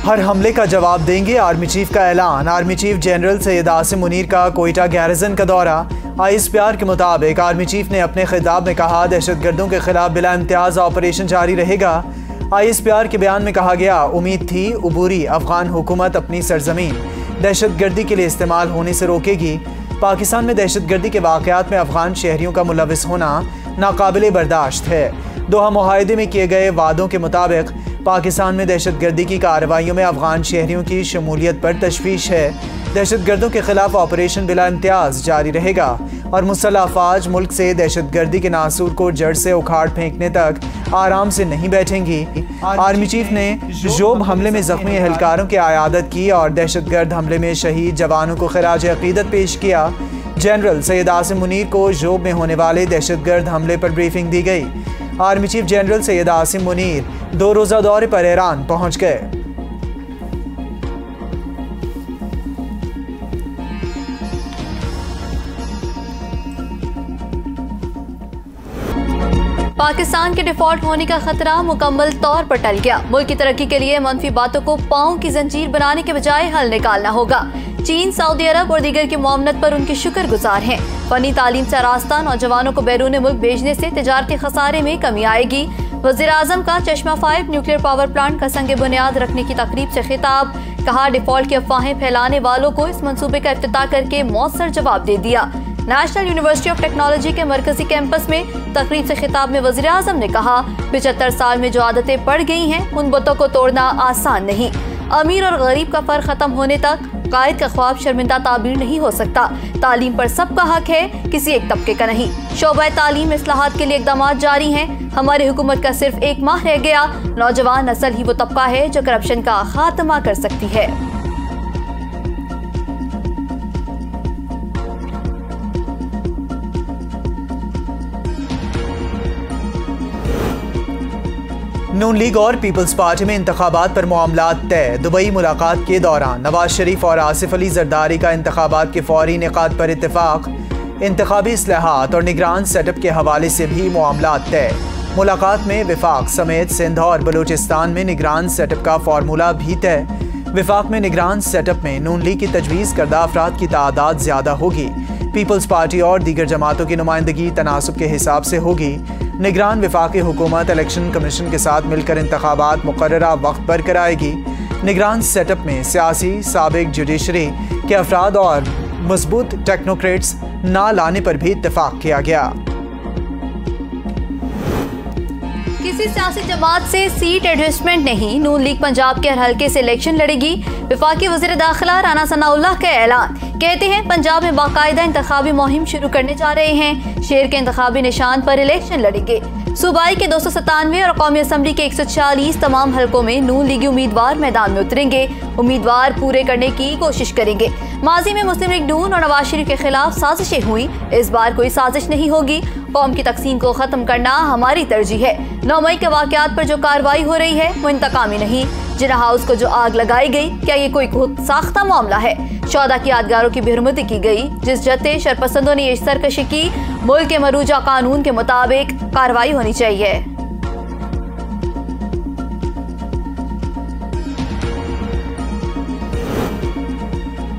हर हमले का जवाब देंगे, आर्मी चीफ का ऐलान। Army chief general Syed Asim Munir का कोयटा गैरिजन का दौरा। ISPR के मुताबिक आर्मी चीफ ने अपने खिताब में कहा, दहशतगर्दों के खिलाफ बिला इम्तियाज ऑपरेशन जारी रहेगा। ISPR के बयान में कहा गया, उम्मीद थी उबूरी अफगान हुकूमत अपनी सरजमीन दहशतगर्दी के लिए इस्तेमाल होने से रोकेगी। पाकिस्तान में दहशतगर्दी के वाक़यात में अफगान शहरियों का मुलविस होना नाकाबिले बर्दाश्त है। दोहा मुआहदे में किए गए वादों के मुताबिक पाकिस्तान में दहशतगर्दी की कार्रवाइयों में अफगान शहरियों की शमूलियत पर तशवीश है। दहशतगर्दों के खिलाफ ऑपरेशन बिला इम्तियाज जारी रहेगा और मुसल्लह अफवाज मुल्क से दहशतगर्दी के नासूर को जड़ से उखाड़ फेंकने तक आराम से नहीं बैठेंगी। आर्मी चीफ ने जोब हमले में जख्मी एहलकारों की आयादत की और दहशतगर्द हमले में शहीद जवानों को खिराज अकीदत पेश किया। जनरल सैयद आसिम मुनीर को जोब में होने वाले दहशतगर्द हमले पर ब्रीफिंग दी गई। Army chief general Syed Asim Munir 2 रोज़ा दौरे पर ईरान पहुंच गए। पाकिस्तान के डिफॉल्ट होने का खतरा मुकम्मल तौर पर टल गया। मुल्क की तरक्की के लिए मनफी बातों को पांव की जंजीर बनाने के बजाय हल निकालना होगा। चीन, सऊदी अरब और दीगर की मुआवनत पर उनके शुक्रगुजार हैं। फनी तालीम से रास्ता नौजवानों को बैरून मुल्क भेजने से तिजारती खसारे में कमी आएगी। वज़ीर-ए-आज़म का चश्मा 5 न्यूक्लियर पावर प्लांट का संग बुनियाद रखने की तकरीब से खिताब। कहा, डिफॉल्ट की अफवाहें फैलाने वालों को इस मंसूबे का इफ्तिताह करके मौसर जवाब दे दिया। नेशनल यूनिवर्सिटी ऑफ टेक्नोलॉजी के मरकजी कैंपस में तकरीब से खिताब में वज़ीर-ए-आज़म ने कहा, 75 साल में जो आदतें पड़ गई हैं उन बुतों को तोड़ना आसान नहीं। अमीर और गरीब का फर्क खत्म होने तक कायद का ख्वाब शर्मिंदा ताबीर नहीं हो सकता। तालीम पर सबका हक है, किसी एक तबके का नहीं। शोबा तालीम इस्लाहात के लिए इक़दामात जारी हैं। हमारी हुकूमत का सिर्फ 1 माह रह गया। नौजवान नस्ल ही वो तबका है जो करप्शन का खात्मा कर सकती है। नून लीग और पीपल्स पार्टी में इंतखाबात पर मामलात तय। दुबई मुलाकात के दौरान नवाज शरीफ और आसिफ अली जरदारी का इंतखाबात के फौरी इनेकाद पर इत्तेफाक। इंतखाबी इस्लाहात और निगरान सेटअप के हवाले से भी मामलात तय। मुलाकात में विफाक समेत सिंध और बलूचिस्तान में निगरान सेटअप का फार्मूला भी तय। विफाक में निगरान सेटअप में नून लीग की तजवीज़ करदा अफराद की तादाद ज़्यादा होगी। पीपल्स पार्टी और दीगर जमातों की नुमाइंदगी तनासुब के हिसाब से होगी। निगरान विफाकी हुकूमत इलेक्शन कमीशन के साथ मिलकर इंतखाबात मुकर्ररा वक्त पर कराएगी। निगरान सेटअप में सियासी, साबिक जुडिशरी के अफराद और मजबूत टेक्नोक्रेट्स ना लाने पर भी इत्तेफाक किया गया। किसी सियासी जमात से सीट एडजस्टमेंट नहीं, नून लीग पंजाब के हर हल्के से इलेक्शन लड़ेगी। विफाकी वज़ीर दाखिला राना सनाउल्लाह का ऐलान। कहते हैं पंजाब में बाकायदा इंतखाबी मुहिम शुरू करने जा रहे हैं। शेर के इंतखाबी निशान पर इलेक्शन लड़ेंगे। सूबाई के 297 और कौमी असम्बली के 140 तमाम हल्कों में नून लीगी उम्मीदवार मैदान में उतरेंगे। उम्मीदवार पूरे करने की कोशिश करेंगे। माजी में मुस्लिम लीग नून और नवाज शरीफ के खिलाफ साजिशें हुई, इस बार कोई साजिश नहीं होगी। कौम की तकसीम को खत्म करना हमारी तरजीह है। 9 मई के वाकयात पर जो कार्रवाई हो रही है वो इंतकामी नहीं। जिना हाउस को जो आग लगाई गई, क्या ये कोई खुद साख्ता मामला है? 14 की यादगारों की बेहरमती की गई। जिस जत्थे शरपसंदों ने ये सरकशी की, मुल्क के मरूजा कानून के मुताबिक कार्रवाई होनी चाहिए।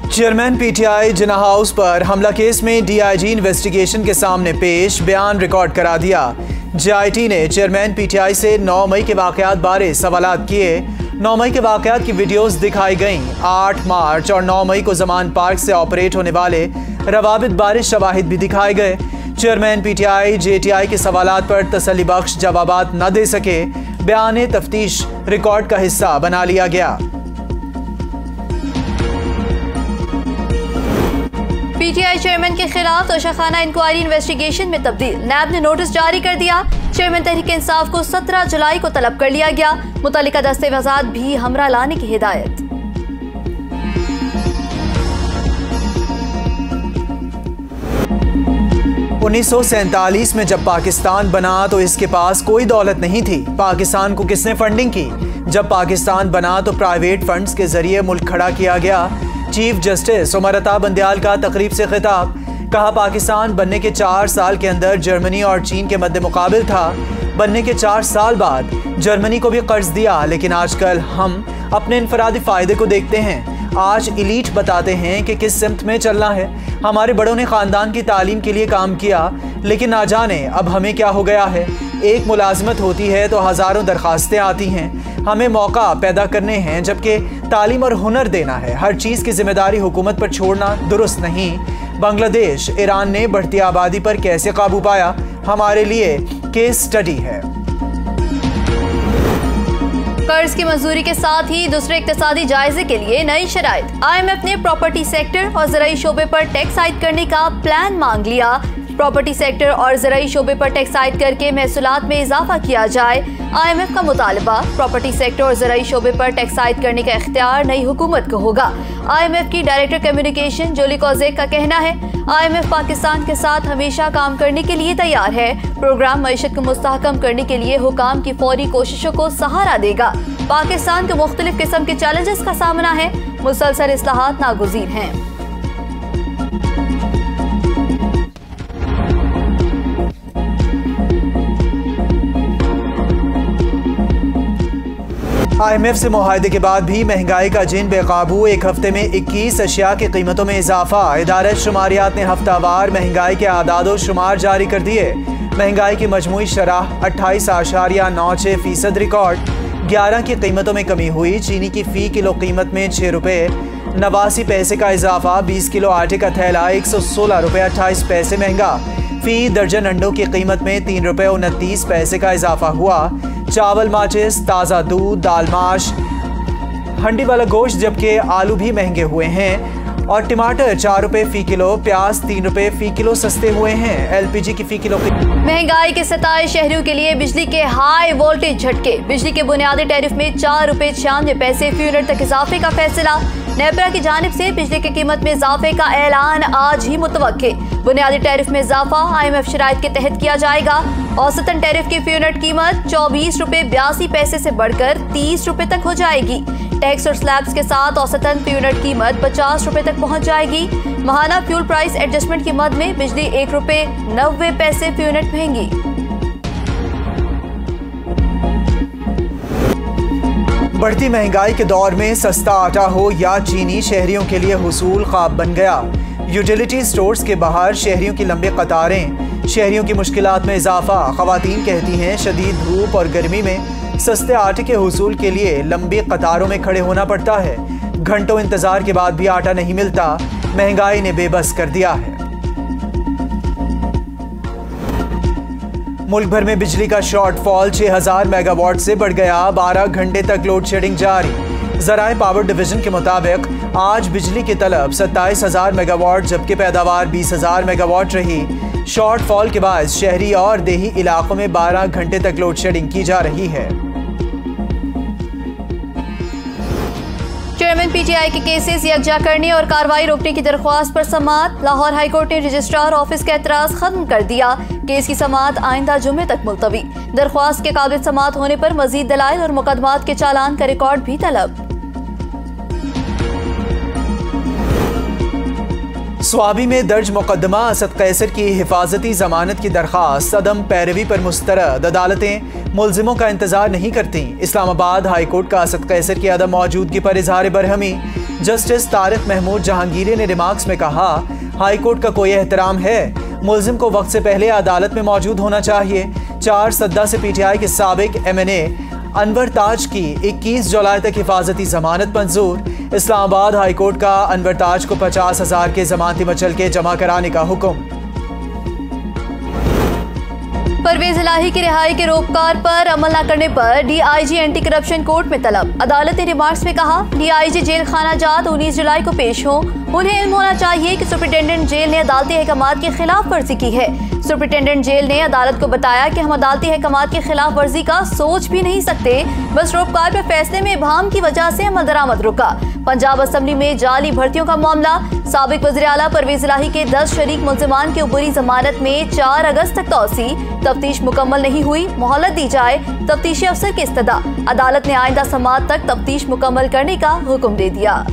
चेयरमैन PTI जिना हाउस पर हमला केस में DIG इन्वेस्टिगेशन के सामने पेश, बयान रिकॉर्ड करा दिया। JIT ने चेयरमैन PTI से 9 मई के वाकयात बारे सवालात किए। 9 मई के वाकयात की वीडियोस दिखाई गईं। 8 मार्च और 9 मई को जमान पार्क से ऑपरेट होने वाले रवाबित बारे शवाहिद भी दिखाए गए। चेयरमैन PTI JTI के सवालात पर तसल्ली बख्श जवाबात न दे सके। बयान तफ्तीश रिकॉर्ड का हिस्सा बना लिया गया। PTI चेयरमैन के खिलाफ तोशाखाना इंक्वायरी इन्वेस्टिगेशन में तब्दील। नैब ने नोटिस जारी कर दिया। चेयरमैन तहरीक इंसाफ को 17 जुलाई को तलब कर लिया गया। मुतल्लिका दस्तावेज़ात भी हमरा लाने की हिदायत। उन्नीस 1947 में जब पाकिस्तान बना तो इसके पास कोई दौलत नहीं थी। पाकिस्तान को किसने फंडिंग की? जब पाकिस्तान बना तो प्राइवेट फंड्स के जरिए मुल्क खड़ा किया गया। चीफ जस्टिस उमर अता बंदियाल का तकरीब से खिताब। कहा, पाकिस्तान बनने के 4 साल के अंदर जर्मनी और चीन के मद्दे मुकाबिल था। बनने के 4 साल बाद जर्मनी को भी कर्ज दिया, लेकिन आजकल हम अपने इनफरादी फायदे को देखते हैं। आज इलीट बताते हैं कि किस सिमत में चलना है। हमारे बड़ों ने खानदान की तालीम के लिए काम किया, लेकिन ना जाने अब हमें क्या हो गया है। एक मुलाजमत होती है तो हज़ारों दरखास्तें आती हैं। हमें मौका पैदा करने हैं, जबकि तालीम और हुनर देना है। हर चीज़ की जिम्मेदारी हुकूमत पर छोड़ना दुरुस्त नहीं। बांग्लादेश ईरान ने बढ़ती आबादी पर कैसे काबू पाया, हमारे लिए केस स्टडी है। कर्ज की मंजूरी के साथ ही दूसरे इक्तिसादी जायजे के लिए नई शराइत। IMF ने प्रॉपर्टी सेक्टर और ज़राई शोबे पर टैक्स आयद करने का प्लान मांग लिया। प्रॉपर्टी सेक्टर और ज़राई शोबे पर टैक्स आयद करके महसूलात में इजाफा किया जाए। IMF का मुतालबा, प्रॉपर्टी सेक्टर और ज़राई शोबे पर टैक्स आयद करने का इख्तियार नई हुकूमत को होगा। IMF की डायरेक्टर कम्युनिकेशन जोली कोजेक का कहना है, IMF पाकिस्तान के साथ हमेशा काम करने के लिए तैयार है। प्रोग्राम मईशत को मुस्तहकम करने के लिए हुकाम की फौरी कोशिशों को सहारा देगा। पाकिस्तान को मुख्तलिफ किस्म के चैलेंजेस का सामना है, मुसलसल इस्लाहात नागुज़ीर हैं। IMF से मुआहदे के बाद भी महंगाई का जिन बेकाबू। एक हफ्ते में 21 अशिया की कीमतों में इजाफा। इदारे शुमारियात ने हफ्तावार महंगाई के आदादो शुमार जारी कर दिए। महंगाई की मजमूई शरह 28.96% रिकॉर्ड। 11 की कीमतों में कमी हुई। चीनी की फ़ी किलो कीमत में 6 रुपये 89 पैसे का इजाफा। 20 किलो आटे का थैला 116 रुपये 28 पैसे महंगा। फ़ी दर्जन अंडों की कीमत में 3 रुपये 29 पैसे का इजाफा हुआ। चावल, माचिस, ताज़ा दूध, दाल, माश, हंडी वाला गोश्त, जबकि आलू भी महंगे हुए हैं। और टमाटर 4 रुपये फ़ी किलो, प्याज 3 रुपये फ़ी किलो सस्ते हुए हैं। LPG की फ़ी किलो। महंगाई के सताए शहरियों के लिए बिजली के हाई वोल्टेज झटके। बिजली के बुनियादी टैरिफ में 4 रुपये 96 पैसे फी यूनिट तक इजाफे का फैसला। नेपरा की जानिब से बिजली की कीमत में इजाफे का ऐलान आज ही मुतवक्के। बुनियादी टैरिफ में इजाफा IMF शराइत के तहत किया जाएगा। औसतन टैरिफ की फी यूनिट कीमत 24 रुपये 82 पैसे से बढ़कर 30 रुपये तक हो जाएगी। टैक्स और स्लैब्स के साथ औसतन फी यूनिट कीमत 50 रुपये तक पहुंच जाएगी। माहाना फ्यूल प्राइस एडजस्टमेंट की मद में बिजली 1 रुपये 90 पैसे फी यूनिट महंगी। बढ़ती महंगाई के दौर में सस्ता आटा हो या चीनी शहरियों के लिए हुसूल ख्वाब बन गया। यूटिलिटी स्टोर्स के बाहर शहरियों की लंबी कतारें। शहरियों की मुश्किलात में इजाफा। ख़वातीन कहती हैं शदीद धूप और गर्मी में सस्ते आटे के हुसूल के लिए लंबी कतारों में खड़े होना पड़ता है। घंटों इंतजार के बाद भी आटा नहीं मिलता। महंगाई ने बेबस कर दिया है। मुल्क भर में बिजली का शॉर्टफॉल 6000 मेगावाट से बढ़ गया। 12 घंटे तक लोड शेडिंग जारी। ज़राए पावर डिवीजन के मुताबिक आज बिजली की तलब 27,000 मेगावाट, जबकि पैदावार 20,000 मेगावाट रही। शॉर्टफॉल के बाद शहरी और देही इलाकों में 12 घंटे तक लोड शेडिंग की जा रही है। चेयरमैन PTI के केसेस यकजा करने और कार्रवाई रोकने की दरख्वास्त पर समाअत। लाहौर हाईकोर्ट ने रजिस्ट्रार ऑफिस का एतराज़ खत्म कर दिया। केस की समाअत आइंदा जुमे तक मुलतवी। दरख्वास्त के काबिल समाअत होने पर मजीद दलाइल और मुकदमात के चालान का रिकॉर्ड भी तलब। स्वाबी में दर्ज मुकदमा असद कैसर की हिफाजती जमानत की दरख्वास्त अदम पैरवी पर मुस्तरद। अदालतें मुलजिमों का इंतजार नहीं करती। इस्लामाबाद हाई कोर्ट का असद कैसर की अदम मौजूदगी पर इजहार बरहमी। जस्टिस तारिक महमूद जहांगीरी ने रिमार्क्स में कहा, हाई कोर्ट का कोई एहतराम है? मुलजिम को वक्त से पहले अदालत में मौजूद होना चाहिए। 4 सद्दा से PTI के साबिक MNA अनवर ताज की 21 जुलाई तक हिफाजती जमानत मंजूर। इस्लामाबाद हाई कोर्ट का अनवर ताज को 50,000 के जमानती मचलके जमा कराने का हुक्म। परवेज इलाही की रिहाई के रोपकार पर अमल न करने पर DIG एंटी करप्शन कोर्ट में तलब। अदालत ने रिमार्क्स में कहा, DIG जेल खाना जात 19 जुलाई को पेश हो। उन्हें इल्म होना चाहिए कि सुपरिटेंडेंट जेल ने अदालती अहकामात की खिलाफ वर्जी की है। सुपरिटेंडेंट जेल ने अदालत को बताया कि हम अदालती अहकामात की खिलाफ वर्जी का सोच भी नहीं सकते, बस रोपकार पर फैसले में इबहाम की वजह से अमल दरामद रुका। पंजाब असम्बली में जाली भर्तियों का मामला। साबिक वज़ीर आला परवेज इलाही के 10 शरीक मुल्जिमान की उबरी जमानत में 4 अगस्त तक तौसी। तफ्तीश मुकम्मल नहीं हुई, मोहलत दी जाए। तफ्तीशी अफसर की इस्तदा। अदालत ने आइंदा समाअत तक तफ्तीश मुकम्मल करने का हुक्म दे दिया।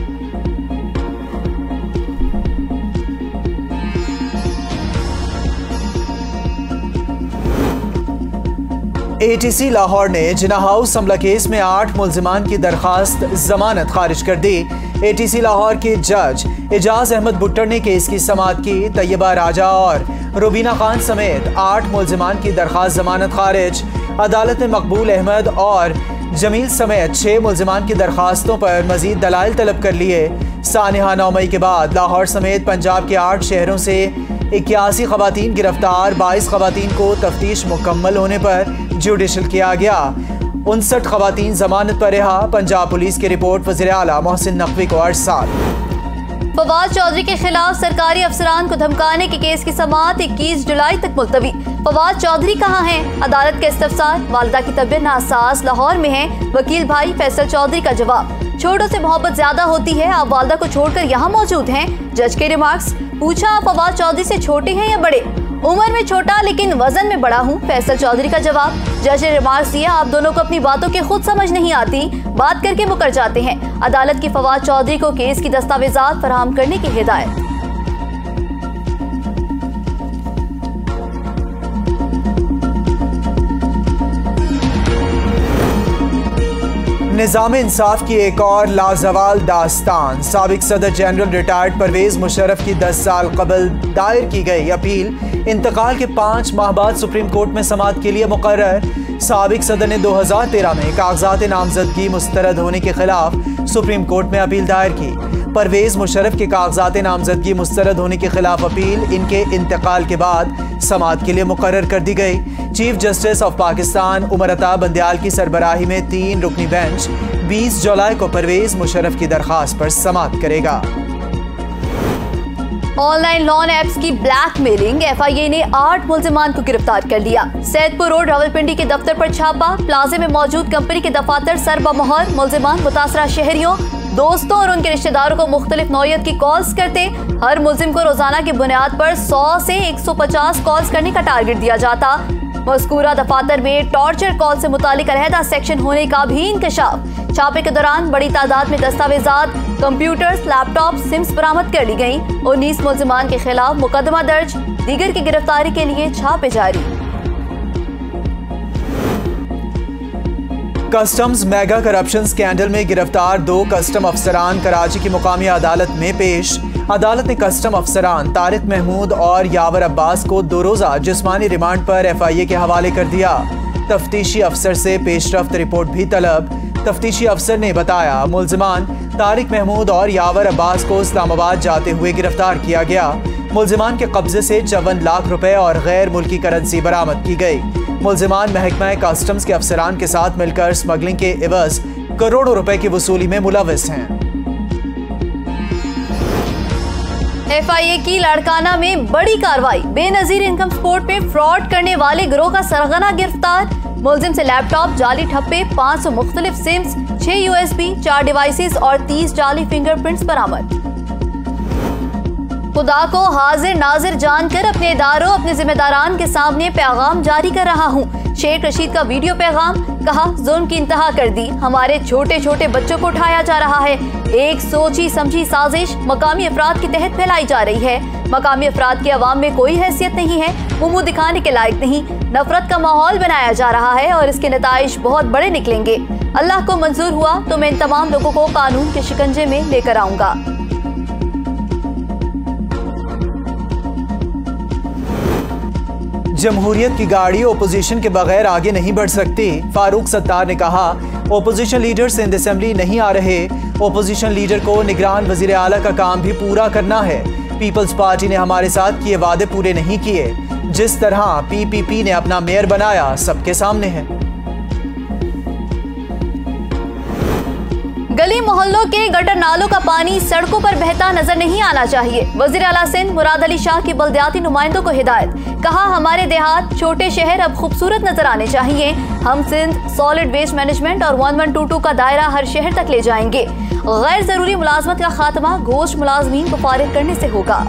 ATC लाहौर ने जिना हाउस हमला केस में 8 मुल्जिमान की दरखास्त जमानत खारिज कर दी। ATC लाहौर के जज एजाज अहमद भुट्टर ने केस की समाअत की। तैयबा राजा और रुबीना खान समेत 8 मुल्जिमान की दरखास्त जमानत खारिज। अदालत ने मकबूल अहमद और जमील समेत 6 मुल्जिमान की दरखास्तों पर मजीद दलाइल तलब कर लिए। सानिहा 9 मई के बाद लाहौर समेत पंजाब के 8 शहरों से 81 खवातीन गिरफ्तार। 22 खवातीन को तफ्तीश मुकम्मल होने पर जुडिशल किया गया। 59 खवातीन जमानत पर रिहा। पंजाब पुलिस की रिपोर्ट वज़ीर आला मोहसिन नकवी को 8 साल। फवाद चौधरी के खिलाफ सरकारी अफसरान को धमकाने के केस की समाअत 21 जुलाई तक मुलतवी। फवाद चौधरी कहाँ हैं? अदालत के इस्तफसार। वालिदा की तबीयत नासाज, लाहौर में है। वकील भाई फैसल चौधरी का जवाब, छोटों से मोहब्बत ज्यादा होती है, आप वालिदा को छोड़कर यहाँ मौजूद हैं। जज के रिमार्क्स, पूछा आप फवाद चौधरी से छोटे हैं या बड़े? उम्र में छोटा लेकिन वजन में बड़ा हूँ, फैसल चौधरी का जवाब। जज ने रिमार्क्स दिया, आप दोनों को अपनी बातों की खुद समझ नहीं आती, बात करके मुकर जाते हैं। अदालत की फवाद चौधरी को केस की दस्तावेजात फराहम करने की हिदायत। निज़ाम इंसाफ की एक और लाजवाल दास्तान। साबिक सदर जनरल रिटायर्ड परवेज मुशर्रफ की 10 साल कबल दायर की गई अपील इंतकाल के 5 माह बाद सुप्रीम कोर्ट में समाअत के लिए मुकर्रर। साबिक सदर ने 2013 में कागजात नामजदगी मुस्तरद होने के खिलाफ सुप्रीम कोर्ट में अपील दायर की। परवेज मुशर्रफ के कागजात नामजदगी मुस्तरद होने के खिलाफ अपील इनके इंतकाल के बाद समाअत के लिए मुकर्रर कर दी गई। Chief justice of Pakistan Umar Ata Bandial की सरबराही में 3 रुकनी बेंच 20 जुलाई को परवेज मुशर्रफ की दरखास्त पर समाअत करेगा। ऑनलाइन लोन ऐप्स की ब्लैकमेलिंग, FIA ने 8 मुल्जिमान को गिरफ्तार कर लिया। सैदपुर रोड रावलपिंडी के दफ्तर पर छापा, प्लाजे में मौजूद कंपनी के दफातर सरबमोहर। मुल्जिमान मुतासरा शहरियों, दोस्तों और उनके रिश्तेदारों को मुख्तलिफ नौयत की कॉल्स करते। हर मुल्जिम को रोजाना की बुनियाद पर 100 से 150 कॉल्स करने का टारगेट दिया जाता। मज़कूरा दफातर में टॉर्चर कॉल से मुतालिक अलहदा सेक्शन होने का भी इंकशाफ। छापे के दौरान बड़ी तादाद में दस्तावेजात, कंप्यूटर्स, लैपटॉप, सिम्स बरामद कर ली गई। 19 मुल्जिमान के खिलाफ मुकदमा दर्ज, दीगर की गिरफ्तारी के लिए छापे जारी। कस्टम्स मेगा करप्शन स्कैंडल में गिरफ्तार 2 कस्टम अफसरान कराची की मुकामी अदालत में पेश। अदालत ने कस्टम अफसरान तारिक महमूद और यावर अब्बास को 2 रोज़ा जिस्मानी रिमांड पर FIA के हवाले कर दिया। तफ्तीशी अफसर से पेशरफ्त रिपोर्ट भी तलब। तफ्तीशी अफसर ने बताया, मुल्जिमान तारिक महमूद और यावर अब्बास को इस्लामाबाद जाते हुए गिरफ्तार किया गया। मुल्जिमान के कब्जे से 54 लाख रुपए और गैर मुल्की करेंसी बरामद की गई। मुल्जिमान महकमा कस्टम्स के अफसरान के साथ मिलकर स्मगलिंग के एवज करोड़ों रुपए की वसूली में मुलविस हैं। FIA की लाड़काना में बड़ी कार्रवाई, बेनजीर इनकम सपोर्ट में फ्रॉड करने वाले गिरोह का सरगना गिरफ्तार। मुल्जिम से लैपटॉप, जाली ठप्पे, 500 मुख्तलिफ सिम्स, 6 USB, 4 डिवाइसेस और 30 जाली फिंगरप्रिंट्स बरामद। खुदा को हाजिर नाजिर जानकर अपने इदारों, अपने जिम्मेदारान के सामने पैगाम जारी कर रहा हूँ। शेख रशीद का वीडियो पैगाम, कहा जुल्म की इंतहा कर दी, हमारे छोटे छोटे बच्चों को उठाया जा रहा है। एक सोची समझी साजिश मकामी अफराद के तहत फैलाई जा रही है। मकामी अफराद की अवाम में कोई हैसियत नहीं है, वो मुंह दिखाने के लायक नहीं। नफरत का माहौल बनाया जा रहा है और इसके नताइज बहुत बड़े निकलेंगे। अल्लाह को मंजूर हुआ तो मैं इन तमाम लोगों को कानून के शिकंजे में लेकर आऊंगा। जमहूरियत की गाड़ी ओपोजिशन के बगैर आगे नहीं बढ़ सकती। फारूक सत्तार ने कहा, ओपोजिशन लीडर्स इन असेंबली नहीं आ रहे। ओपोजिशन लीडर को निगरान वजीर आला का काम भी पूरा करना है। पीपल्स पार्टी ने हमारे साथ किए वादे पूरे नहीं किए। जिस तरह PPP ने अपना मेयर बनाया सबके सामने है। गली मोहल्लों के गटर नालों का पानी सड़कों पर बहता नजर नहीं आना चाहिए। वज़ीर आला सिंध मुराद अली शाह की बल्दियाती नुमाइंदों को हिदायत, कहा हमारे देहात, छोटे शहर अब खूबसूरत नजर आने चाहिए। हम सिंध सॉलिड वेस्ट मैनेजमेंट और 1122 का दायरा हर शहर तक ले जाएंगे। गैर जरूरी मुलाजमत का खात्मा गोश्त मुलाजमीन को फारिग करने से होगा।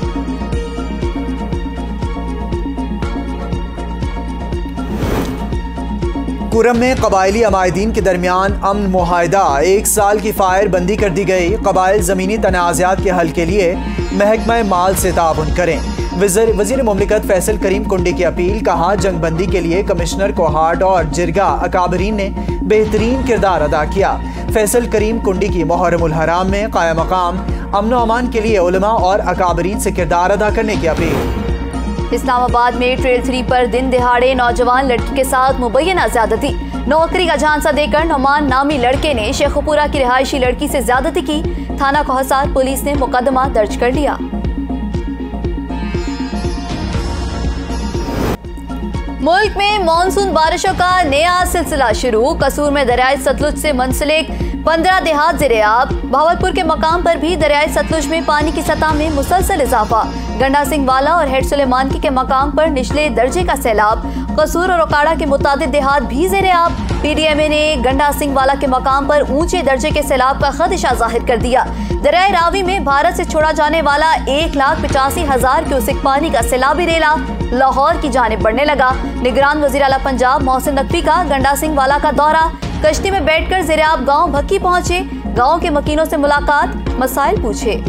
कुरम में कबायली अमायदीन के दरमियान अमन मुआहदा, 1 साल की फायर बंदी कर दी गई। कबाइल ज़मीनी तनाज़ात के हल के लिए महकमा माल से ताउन करें। वजीर मुमलिकत फैसल करीम कुंडी की अपील, कहा जंगबंदी के लिए कमिश्नर कोहाट और जिरगा अकाबरीन ने बेहतरीन किरदार अदा किया। फैसल करीम कुंडी की मुहर्रमुल हराम में काया मकाम अमन अमान के लिए उलमा और अकाबरीन से किरदार अदा करने की अपील। इस्लामाबाद में ट्रेल 3 पर दिन दिहाड़े नौजवान लड़की के साथ मुबैना ज्यादती, नौकरी का झांसा देकर नौमान नामी लड़के ने शेखुपुरा की रिहायशी लड़की से ज्यादती की। थाना कोहसार पुलिस ने मुकदमा दर्ज कर लिया। मुल्क में मानसून बारिशों का नया सिलसिला शुरू। कसूर में दरियाई सतलुज से मुंसलिक 15 देहात ज़ेरे-आब। भावलपुर के मकाम पर भी दरियाई सतलुज में पानी की सतह में मुसलसल इजाफा। गंडा सिंह वाला और हेड सुलेमानकी के मकाम पर निचले दर्जे का सैलाब। कसूर और ओकाड़ा के मुतादिद देहात भी ज़ेरे-आब। PDMA ने गंडा सिंह वाला के मकाम पर ऊंचे दर्जे के सैलाब का खदशा जाहिर कर दिया। दरियाई रावी में भारत से छोड़ा जाने वाला 1,85,000 क्यूसेक पानी का सैलाबी रेला लाहौर की जानिब बढ़ने लगा। निगरान वज़ीर आला पंजाब मोहसिन नकवी का गंडा सिंह वाला का दौरा। कश्ती में बैठकर ज़ेरे-आब गांव भक्की पहुंचे। गांव के मकीनों से मुलाकात, मसाइल पूछे।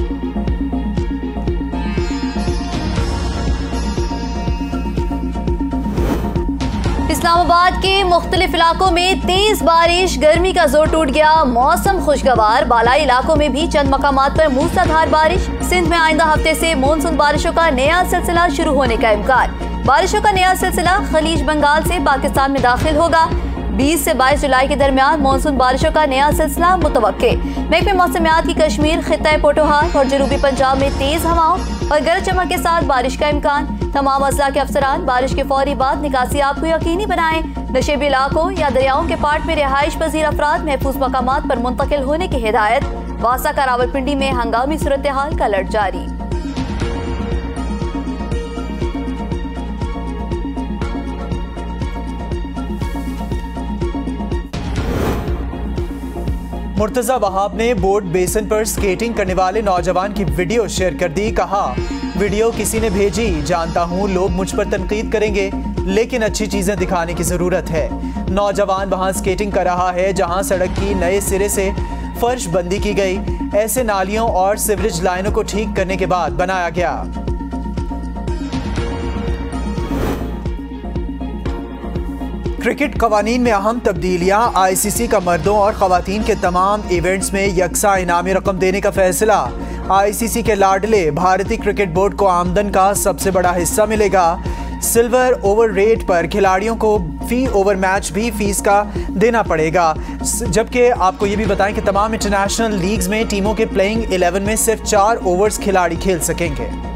इस्लामाबाद के मुख्तलिफ इलाकों में तेज बारिश, गर्मी का जोर टूट गया। मौसम खुशगवार, बालाई इलाकों में भी चंद मकामात पर मूसलाधार बारिश। सिंध में आइंदा हफ्ते से मानसून बारिशों का नया सिलसिला शुरू होने का इम्कान। बारिशों का नया सिलसिला खलीज बंगाल से पाकिस्तान में दाखिल होगा। 20 से 22 जुलाई के दरमियान मानसून बारिशों का नया सिलसिला मुतवक्के। महकमे मौसमियात की कश्मीर, खित्ता पोटोहार और जनूबी पंजाब में तेज हवाओं और गरज चमक के साथ बारिश का इम्कान। तमाम अजला के अफसरान बारिश के फौरी बाद निकासी आप को यकीनी बनाएं। नशेबी इलाकों या दरियाओं के पाट में रिहाइश पजीर अफराद महफूज मकामात पर मुंतकिल होने की हिदायत। वासा का रावलपिंडी में हंगामी सूरत हाल का अलर्ट जारी। मुर्तजा वहाब ने बोट बेसन पर स्केटिंग करने वाले नौजवान की वीडियो शेयर कर दी। कहा, वीडियो किसी ने भेजी, जानता हूं लोग मुझ पर तनकीद करेंगे, लेकिन अच्छी चीजें दिखाने की जरूरत है। नौजवान वहां स्केटिंग कर रहा है जहां सड़क की नए सिरे से फर्श बंदी की गई। ऐसे नालियों और सीवरेज लाइनों को ठीक करने के बाद बनाया गया। क्रिकेट कवानीन में अहम तब्दीलियां। ICC का मर्दों और खवातीन के तमाम इवेंट्स में यकसा इनामी रकम देने का फैसला। ICC के लाडले भारतीय क्रिकेट बोर्ड को आमदन का सबसे बड़ा हिस्सा मिलेगा। सिल्वर ओवर रेट पर खिलाड़ियों को फी ओवर मैच भी फीस का देना पड़ेगा। जबकि आपको ये भी बताएं कि तमाम इंटरनेशनल लीग्स में टीमों के प्लेइंग 11 में सिर्फ 4 ओवर्स खिलाड़ी खेल सकेंगे।